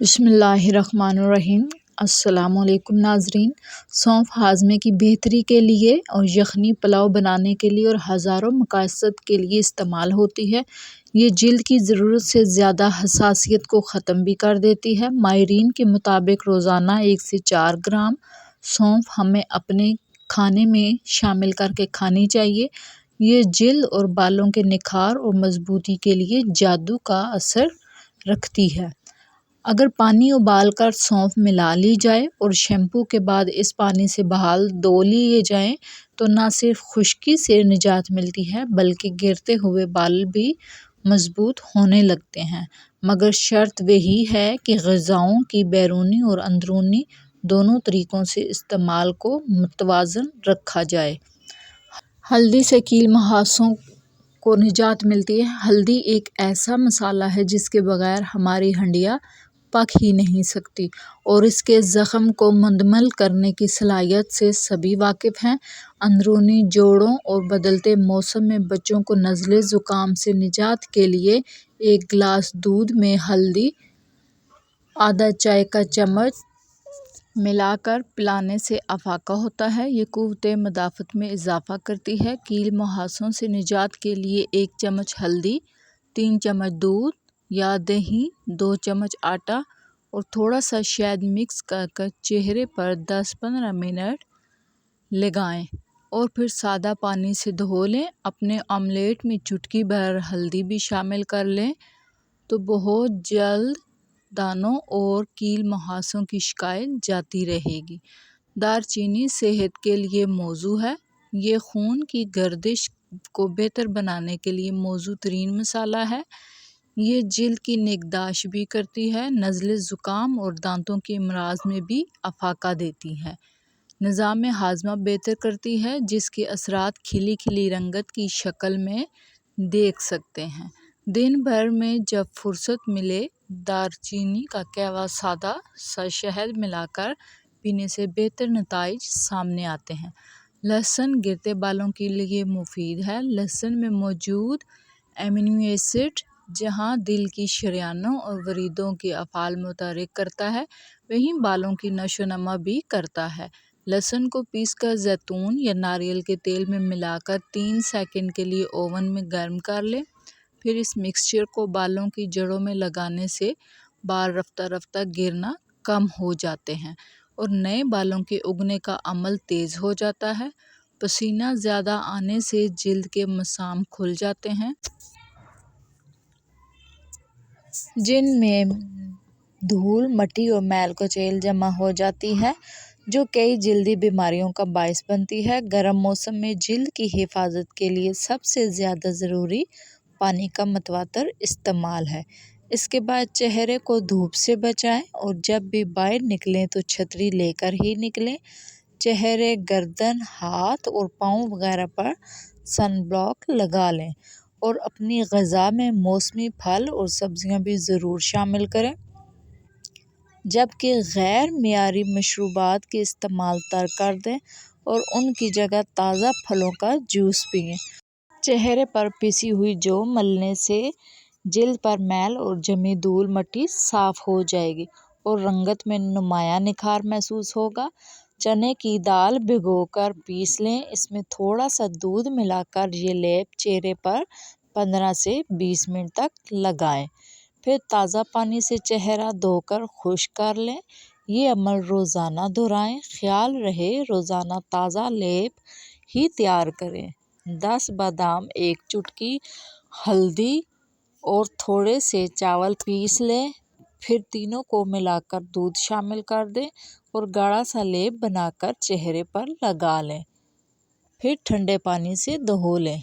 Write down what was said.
बिस्मिल्लाहिर्रहमानिर्रहीम। अस्सलाम वालेकुम नाजरीन। सौंफ हाजमे की बेहतरी के लिए और यखनी पुलाव बनाने के लिए और हज़ारों मकासद के लिए इस्तेमाल होती है। ये जिल्द की ज़रूरत से ज़्यादा हसासियत को ख़त्म भी कर देती है। माहिरीन के मुताबिक रोज़ाना 1 से 4 ग्राम सौंफ हमें अपने खाने में शामिल करके खानी चाहिए। ये जिल्द और बालों के निखार और मजबूती के लिए जादू का असर रखती है। अगर पानी उबालकर सौंफ मिला ली जाए और शैम्पू के बाद इस पानी से बहाल धो लिए जाएं तो न सिर्फ खुश्की से निजात मिलती है बल्कि गिरते हुए बाल भी मजबूत होने लगते हैं। मगर शर्त वही है कि ग़िज़ाओं की बैरूनी और अंदरूनी दोनों तरीक़ों से इस्तेमाल को मुतवाज़न रखा जाए। हल्दी से कील मुहासों को निजात मिलती है। हल्दी एक ऐसा मसाला है जिसके बगैर हमारी हड्डियाँ पक ही नहीं सकती और इसके ज़ख़म को मुंदमल करने की सलाहियत से सभी वाकिफ़ हैं। अंदरूनी जोड़ों और बदलते मौसम में बच्चों को नज़ले ज़ुकाम से निजात के लिए 1 गिलास दूध में हल्दी आधा चाय का चम्मच मिलाकर पिलाने से अफाका होता है। ये क़ुव्वत मदाफ़त में इजाफ़ा करती है। कील मुहासों से निजात के लिए 1 चम्मच हल्दी, 3 चम्मच दूध या दही, 2 चम्मच आटा और थोड़ा सा शहद मिक्स कर चेहरे पर 10-15 मिनट लगाएं और फिर सादा पानी से धो लें। अपने ऑमलेट में चुटकी भर हल्दी भी शामिल कर लें तो बहुत जल्द दानों और कील मुहासों की शिकायत जाती रहेगी। दारचीनी सेहत के लिए मौजू है। ये खून की गर्दिश को बेहतर बनाने के लिए मौजू तरीन मसाला है। ये जिल्द की निगहदाश्त भी करती है। नज़ले ज़ुकाम और दांतों के अमराज में भी अफाका देती है। निज़ाम हाजमा बेहतर करती है जिसके असरात खिली खिली रंगत की शक्ल में देख सकते हैं। दिन भर में जब फुर्सत मिले दारचीनी का कहवा सादा सा शहद मिलाकर पीने से बेहतर नताइज सामने आते हैं। लहसुन गिरते बालों के लिए मुफीद है। लहसुन में मौजूद एमिनो एसिड जहाँ दिल की शरियानों और वरीदों के अफ़ाल मुतहर्रिक करता है वहीं बालों की नशोनमा भी करता है। लहसुन को पीसकर जैतून या नारियल के तेल में मिलाकर 3 सेकंड के लिए ओवन में गर्म कर लें। फिर इस मिक्सचर को बालों की जड़ों में लगाने से बाल रफ्ता रफ्ता गिरना कम हो जाते हैं और नए बालों के उगने का अमल तेज़ हो जाता है। पसीना ज़्यादा आने से जिल्द के मसाम खुल जाते हैं जिनमें धूल, मट्टी और मैल कुचैल जमा हो जाती है जो कई जिल्दी बीमारियों का बायस बनती है। गर्म मौसम में जिल्द की हिफाजत के लिए सबसे ज़्यादा ज़रूरी पानी का मतवातर इस्तेमाल है। इसके बाद चेहरे को धूप से बचाएं और जब भी बाहर निकलें तो छतरी लेकर ही निकलें। चेहरे, गर्दन, हाथ और पाँव वगैरह पर सन ब्लॉक लगा लें और अपनी ग़िज़ा में मौसमी फल और सब्ज़ियां भी ज़रूर शामिल करें जबकि गैर मियारी मशरूबात के इस्तेमाल तर्क कर दें और उनकी जगह ताज़ा फलों का जूस पिएं। चेहरे पर पिसी हुई जौ मलने से जिल्द पर मैल और जमी धूल मट्टी साफ़ हो जाएगी और रंगत में नुमाया निखार महसूस होगा। चने की दाल भिगोकर पीस लें। इसमें थोड़ा सा दूध मिलाकर ये लेप चेहरे पर 15 से 20 मिनट तक लगाएं। फिर ताज़ा पानी से चेहरा धोकर खुश्क कर लें। ये अमल रोज़ाना दोहराएं। ख्याल रहे रोज़ाना ताज़ा लेप ही तैयार करें। 10 बादाम, 1 चुटकी हल्दी और थोड़े से चावल पीस लें। फिर तीनों को मिलाकर दूध शामिल कर दें और गाढ़ा सा लेप बनाकर चेहरे पर लगा लें। फिर ठंडे पानी से धो लें।